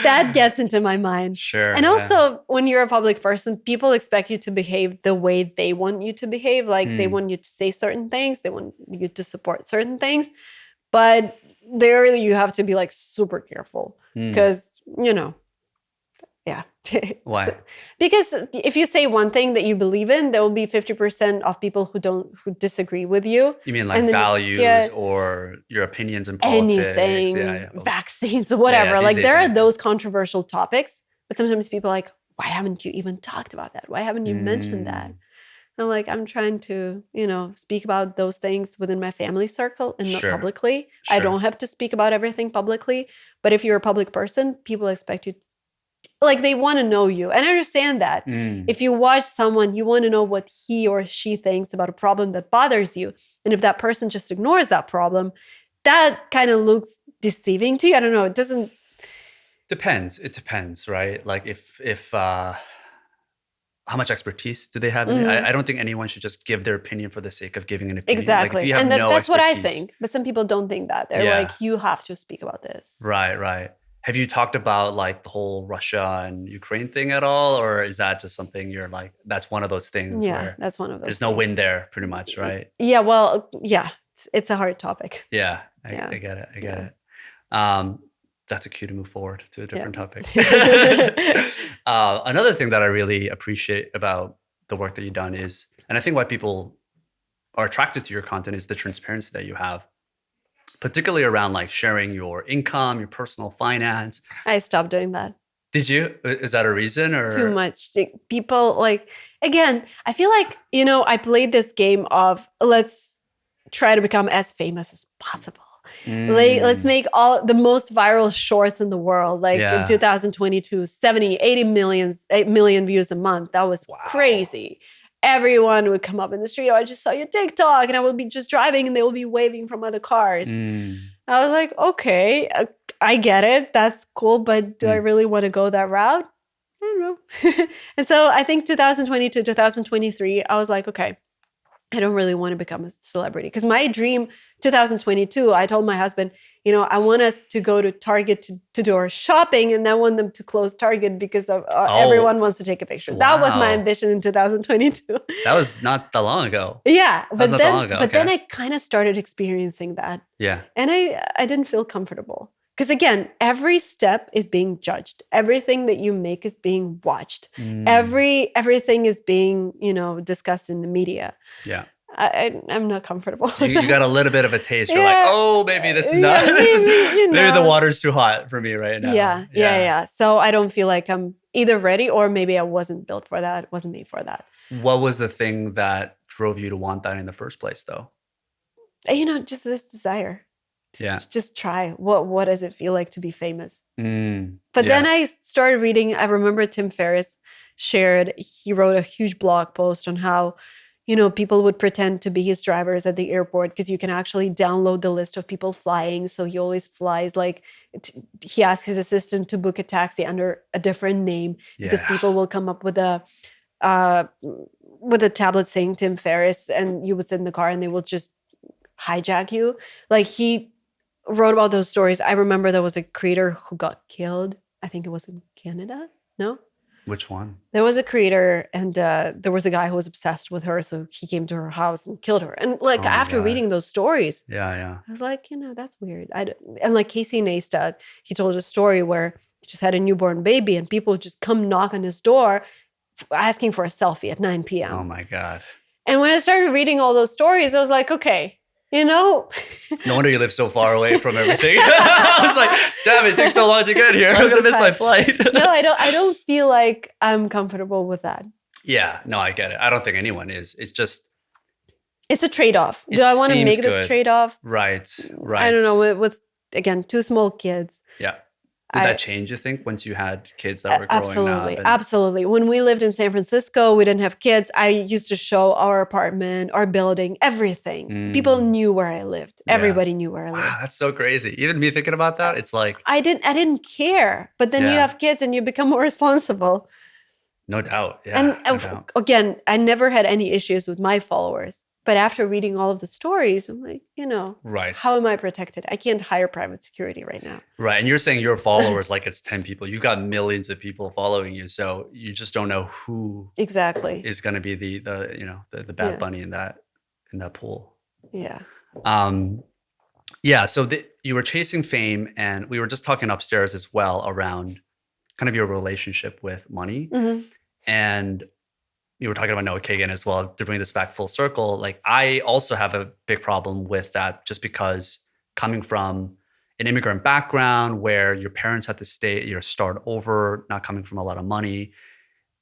that gets into my mind. Sure. And also when you're a public person, people expect you to behave the way they want you to behave. Like they want you to say certain things. They want you to support certain things. But there you have to be like super careful because, yeah. Why? Because if you say one thing that you believe in, there will be 50% of people who disagree with you. You mean like values or your opinions in politics? Anything, vaccines, whatever. Like there are those controversial topics, but sometimes people are like, why haven't you even talked about that? Why haven't you mentioned that? And like, I'm trying to, speak about those things within my family circle and not publicly. I don't have to speak about everything publicly. But if you're a public person, people expect you like they want to know you. And I understand that. If you watch someone, you want to know what he or she thinks about a problem that bothers you. And if that person just ignores that problem, that kind of looks deceiving to you. I don't know. It doesn't. Depends. It depends, right? Like if how much expertise do they have in it? I don't think anyone should just give their opinion for the sake of giving an opinion. Exactly. Like if you have and no that's what I expertise- think. But some people don't think that. They're like, you have to speak about this. Right. Have you talked about like the whole Russia and Ukraine thing at all? Or is that just something you're like, that's one of those things where that's one of those there's no win there pretty much, right? Yeah, well, it's a hard topic. Yeah, I get it. I get it. That's a cue to move forward to a different topic. Another thing that I really appreciate about the work that you've done is, and I think why people are attracted to your content is the transparency that you have, particularly around like sharing your income, your personal finance. I stopped doing that. Did you? Is that a reason or? Too much. People like, again, I feel like, I played this game of let's try to become as famous as possible. Let's make all the most viral shorts in the world. Like in 2022, 80 million views a month. That was crazy. Everyone would come up in the street. Oh, I just saw your TikTok, and I will be just driving and they will be waving from other cars. I was like, okay, I get it. That's cool. But do I really want to go that route? I don't know. And so I think 2022, 2023, I was like, okay, I don't really want to become a celebrity. Because my dream, 2022, I told my husband, I want us to go to Target to do our shopping, and I want them to close Target because of, everyone wants to take a picture. Wow. That was my ambition in 2022. That was not that long ago. Yeah. But then I kind of started experiencing that. Yeah. And I didn't feel comfortable. Because again, every step is being judged. Everything that you make is being watched. Everything is being, discussed in the media. Yeah. I'm not comfortable. So you got a little bit of a taste. You're like, oh, maybe this is not. Maybe the water's too hot for me right now. Yeah. So I don't feel like I'm either ready or maybe I wasn't built for that. Wasn't made for that. What was the thing that drove you to want that in the first place, though? Just this desire. Yeah. Just try. What does it feel like to be famous? But then I started reading. I remember Tim Ferriss he wrote a huge blog post on how, people would pretend to be his drivers at the airport because you can actually download the list of people flying. So he always flies he asks his assistant to book a taxi under a different name because people will come up with a tablet saying Tim Ferriss, and you would sit in the car and they will just hijack you. Like he wrote about those stories. I remember there was a creator who got killed. I think it was in Canada. No? Which one? There was a creator, and there was a guy who was obsessed with her, so he came to her house and killed her. And after reading those stories, I was like, that's weird. And like Casey Neistat, he told a story where he just had a newborn baby, and people would just come knock on his door asking for a selfie at 9 p.m. Oh my God. And when I started reading all those stories, I was like, okay, No wonder you live so far away from everything. I was like, damn, it takes so long to get here. I was going to miss my flight. No, I don't feel like I'm comfortable with that. Yeah, no, I get it. I don't think anyone is. It's just... It's a trade-off. Do I want to make this trade-off? Right. I don't know. With, again, 2 small kids. Yeah. Did that change, you think, once you had kids that were growing up? Absolutely. When we lived in San Francisco, we didn't have kids. I used to show our apartment, our building, everything. People knew where I lived. Everybody knew where I lived. Wow, that's so crazy. Even me thinking about that, it's like I didn't care. But then you have kids and you become more responsible. No doubt. Yeah. And no doubt. Again, I never had any issues with my followers. But after reading all of the stories, I'm like, right. How am I protected? I can't hire private security right now. Right. And you're saying your followers, like it's 10 people. You've got millions of people following you. So you just don't know who exactly is going to be the bad bunny in that pool. Yeah. So you were chasing fame, and we were just talking upstairs as well around kind of your relationship with money. Mm-hmm. And you were talking about Noah Kagan as well, to bring this back full circle. Like, I also have a big problem with that, just because coming from an immigrant background where your parents had to start over, not coming from a lot of money,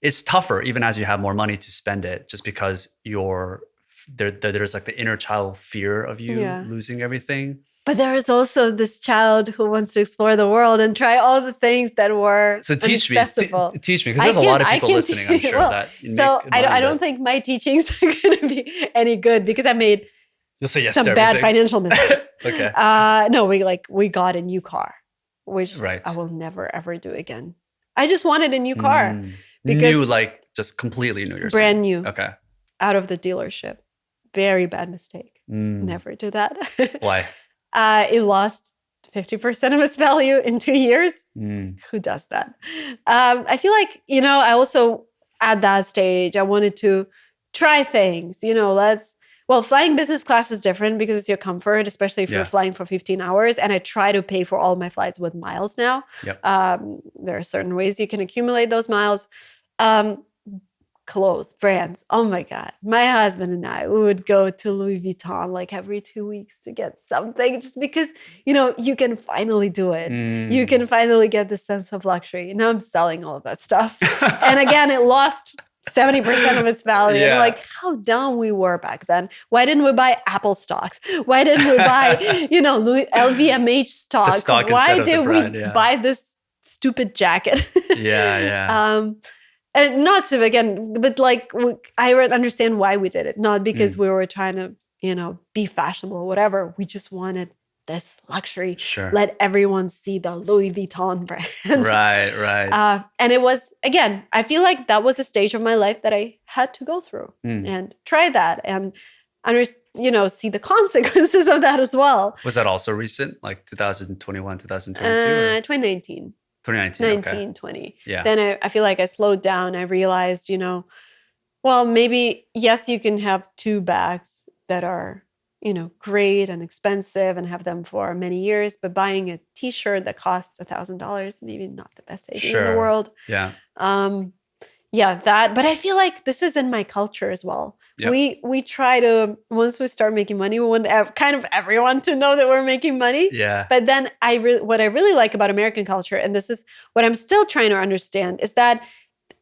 it's tougher even as you have more money to spend it, just because there's like the inner child fear of you losing everything. But there is also this child who wants to explore the world and try all the things that were inaccessible. Teach me, because there's a lot of people listening, I'm sure. I don't think my teachings are going to be any good, because I made You'll say yes some to bad everything. financial mistakes. Okay. No, we got a new car, which I will never ever do again. I just wanted a new car. Because new, like just completely new. You're brand saying. new. Okay. Out of the dealership. Very bad mistake. Never do that. Why? It lost 50% of its value in 2 years. Who does that? I feel like, I also, at that stage, I wanted to try things. Flying business class is different because it's your comfort, especially if you're flying for 15 hours. And I try to pay for all of my flights with miles now. Yep. There are certain ways you can accumulate those miles. Clothes, brands. Oh my God. My husband and I, we would go to Louis Vuitton like every 2 weeks to get something, just because, you can finally do it. You can finally get this sense of luxury. Now I'm selling all of that stuff. And again, it lost 70% of its value. Yeah. Like, how dumb we were back then. Why didn't we buy Apple stocks? Why didn't we buy, LVMH stocks? Why did we buy this stupid jacket? Yeah. And not so, again, but like, I understand why we did it. Not because we were trying to, be fashionable or whatever. We just wanted this luxury. Sure. Let everyone see the Louis Vuitton brand. Right. And it was, again, I feel like that was a stage of my life that I had to go through and try that and see the consequences of that as well. Was that also recent, like 2021, 2022? 2019. 2019, 20. Yeah. Then I feel like I slowed down. I realized, maybe, yes, you can have 2 bags that are, great and expensive and have them for many years, but buying a t-shirt that costs $1,000, maybe not the best idea in the world. Yeah. That, but I feel like this is in my culture as well. Yep. We try to, once we start making money, we want kind of everyone to know that we're making money. Yeah. But then what I really like about American culture, and this is what I'm still trying to understand, is that,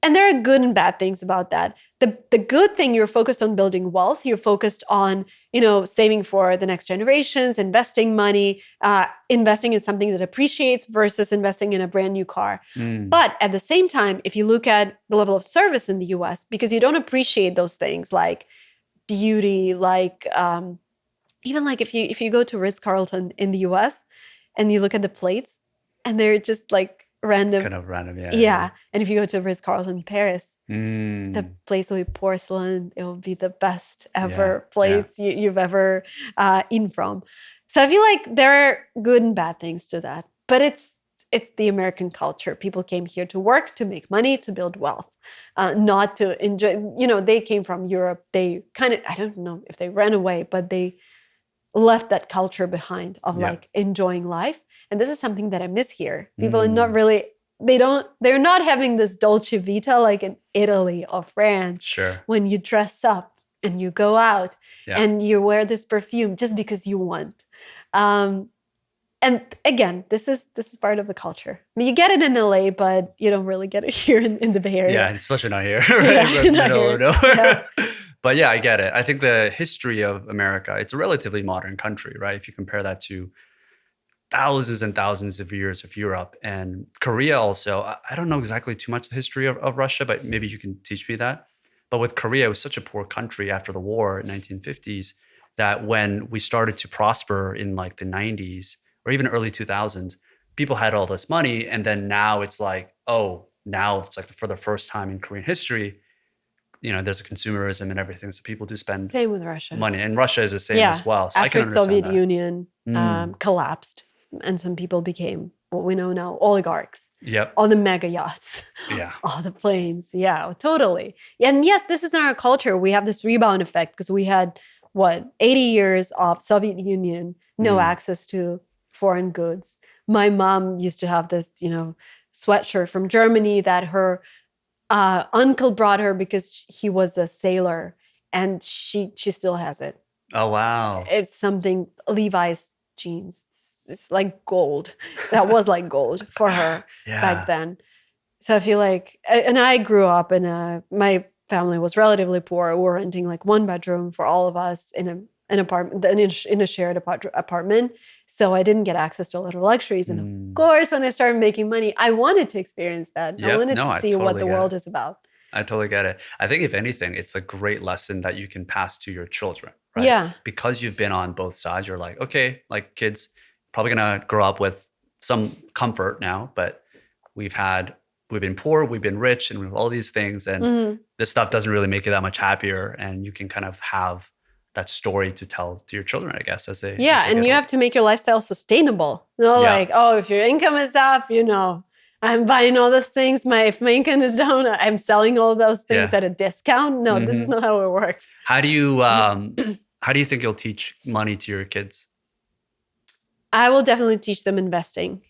and there are good and bad things about that. The good thing, you're focused on building wealth. You're focused on, saving for the next generations, investing money, investing in something that appreciates versus investing in a brand new car. But at the same time, if you look at the level of service in the US, because you don't appreciate those things like beauty, like even like if you go to Ritz-Carlton in the US and you look at the plates and they're just like random. Kind of random, yeah. Yeah. And if you go to Ritz-Carlton Paris, the place will be porcelain. It will be the best ever plates you've ever eaten from. So I feel like there are good and bad things to that. But it's the American culture. People came here to work, to make money, to build wealth, not to enjoy. They came from Europe. They kind of, I don't know if they ran away, but they left that culture behind of like enjoying life. And this is something that I miss here. People are not really, they're not having this dolce vita like in Italy or France. Sure. When you dress up and you go out and you wear this perfume just because you want. And again, this is part of the culture. I mean, you get it in LA, but you don't really get it here in the Bay Area. Yeah, especially not here. Right? Yeah, not here. Nowhere. Yeah. But yeah, I get it. I think the history of America, it's a relatively modern country, right? If you compare that to thousands and thousands of years of Europe and Korea also. I don't know exactly too much the history of Russia, but maybe you can teach me that. But with Korea, it was such a poor country after the war in 1950s that when we started to prosper in like the 90s or even early 2000s, people had all this money. And then now it's like, oh, now it's like for the first time in Korean history, there's a consumerism and everything. So people do spend Same with Russia. money. And Russia is the same as well. So I After can understand Soviet that. Union collapsed and some people became what we know now, oligarchs. Yep. All the mega yachts. Yeah. All the planes. Yeah, totally. And yes, this is in our culture. We have this rebound effect because we had, 80 years of Soviet Union, no access to foreign goods. My mom used to have this, sweatshirt from Germany that her uncle brought her because he was a sailor, and she still has it. Oh, wow. It's something, Levi's jeans. It's like gold. That was like gold for her back then. So I feel like, and I grew up my family was relatively poor. We were renting like one bedroom for all of us in an apartment, in a shared apartment. So I didn't get access to a lot of luxuries. And of course, when I started making money, I wanted to experience that. I wanted to see what the world is about. I totally get it. I think if anything, it's a great lesson that you can pass to your children, right? Yeah. Because you've been on both sides, you're like, okay, like kids probably gonna grow up with some comfort now, but we've been poor, we've been rich, and we have all these things, and this stuff doesn't really make you that much happier. And you can kind of have that story to tell to your children, I guess, as they and you have to make your lifestyle sustainable. Like, oh, if your income is up, I'm buying all those things. If my income is down, I'm selling all those things at a discount. No, this is not how it works. How do you think you'll teach money to your kids? I will definitely teach them investing.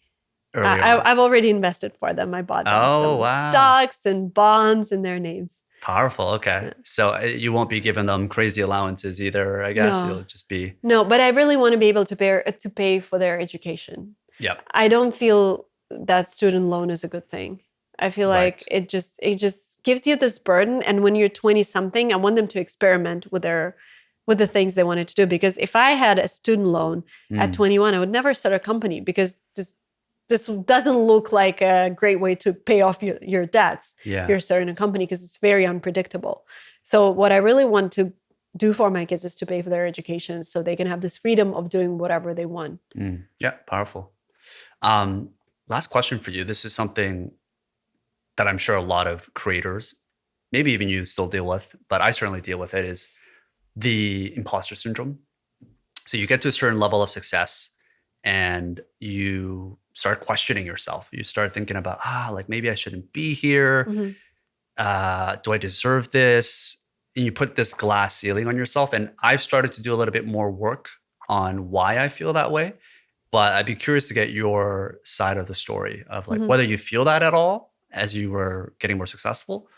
I've already invested for them. I bought them some stocks and bonds in their names. Powerful. Okay. So you won't be giving them crazy allowances either, I guess. You'll just be... No, but I really want to be able to pay for their education. Yeah. I don't feel that student loan is a good thing. I feel like it just gives you this burden. And when you're 20 something, I want them to experiment with the things they wanted to do. Because if I had a student loan at 21, I would never start a company, because this doesn't look like a great way to pay off your debts. You're starting a company, because it's very unpredictable. So what I really want to do for my kids is to pay for their education so they can have this freedom of doing whatever they want. Yeah, powerful. Last question for you. This is something that I'm sure a lot of creators, maybe even you, still deal with, but I certainly deal with it, is the imposter syndrome. So you get to a certain level of success and you start questioning yourself. You start thinking about, like maybe I shouldn't be here. Do I deserve this? And you put this glass ceiling on yourself. And I've started to do a little bit more work on why I feel that way. But I'd be curious to get your side of the story of like whether you feel that at all as you were getting more successful.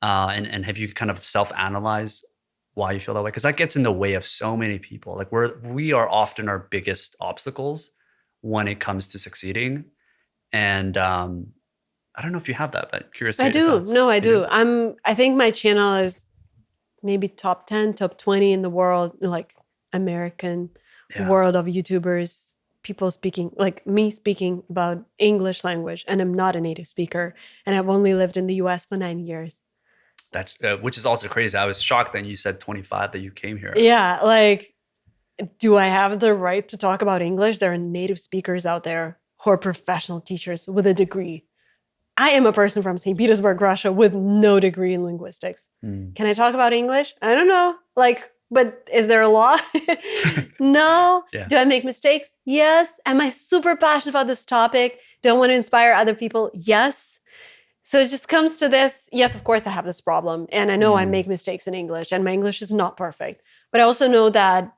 And have you kind of self-analyzed why you feel that way? Because that gets in the way of so many people. Like we are often our biggest obstacles when it comes to succeeding. And I don't know if you have that, but curious. I do. No, I do. I think my channel is maybe top 10, top 20 in the world, like American world of YouTubers, people speaking, like me speaking about English language. And I'm not a native speaker. And I've only lived in the US for 9 years. That's which is also crazy. I was shocked that you said 25 that you came here. Yeah, like, do I have the right to talk about English? There are native speakers out there who are professional teachers with a degree. I am a person from St. Petersburg, Russia, with no degree in linguistics. Can I talk about English? I don't know. Like, but is there a law? No. Do I make mistakes? Yes. Am I super passionate about this topic? Do I want to inspire other people? Yes. So it just comes to this. Yes, of course I have this problem. And I know I make mistakes in English and my English is not perfect. But I also know that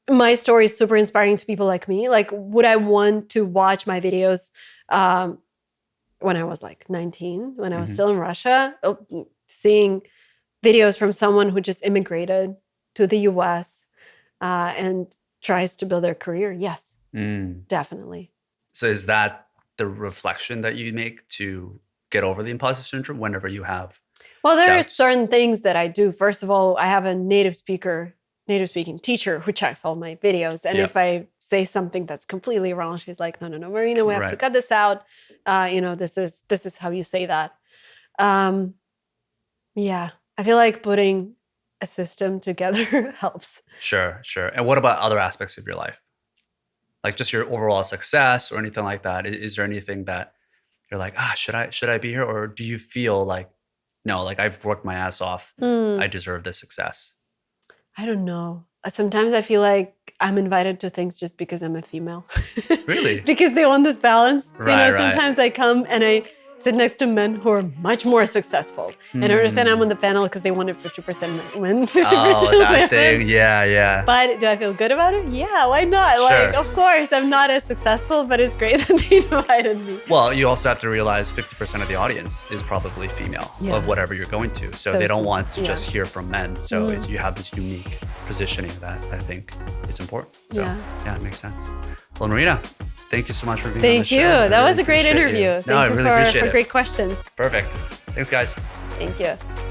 my story is super inspiring to people like me. Like, would I want to watch my videos when I was like 19, when I was still in Russia, seeing videos from someone who just immigrated to the US and tries to build their career? Yes, definitely. So is that the reflection that you make to get over the imposter syndrome whenever you have there doubts? are certain things that I do. First of all, I have a native speaking teacher who checks all my videos. And if I say something that's completely wrong. She's like, no, Marina, we have to cut this out. This is how you say that. Yeah, I feel like putting a system together helps. Sure. And what about other aspects of your life? Like just your overall success or anything like that? Is there anything that you're like, should I be here? Or do you feel like, no, like I've worked my ass off. I deserve this success? I don't know. Sometimes I feel like I'm invited to things just because I'm a female. Really? Because they want this balance. Right. Sometimes I come and I sit next to men who are much more successful. And I understand I'm on the panel because they wanted 50% men, 50% that women. thing. Yeah. But do I feel good about it? Yeah, why not? Sure. Like, of course, I'm not as successful, but it's great that they invited me. Well, you also have to realize 50% of the audience is probably female of whatever you're going to. So they don't want to just hear from men. So you have this unique positioning that I think is important. So yeah, it makes sense. Well, Marina, thank you so much for being on the show. Thank you. That was a great interview. I really appreciate it. For great questions. Perfect. Thanks, guys. Thank you.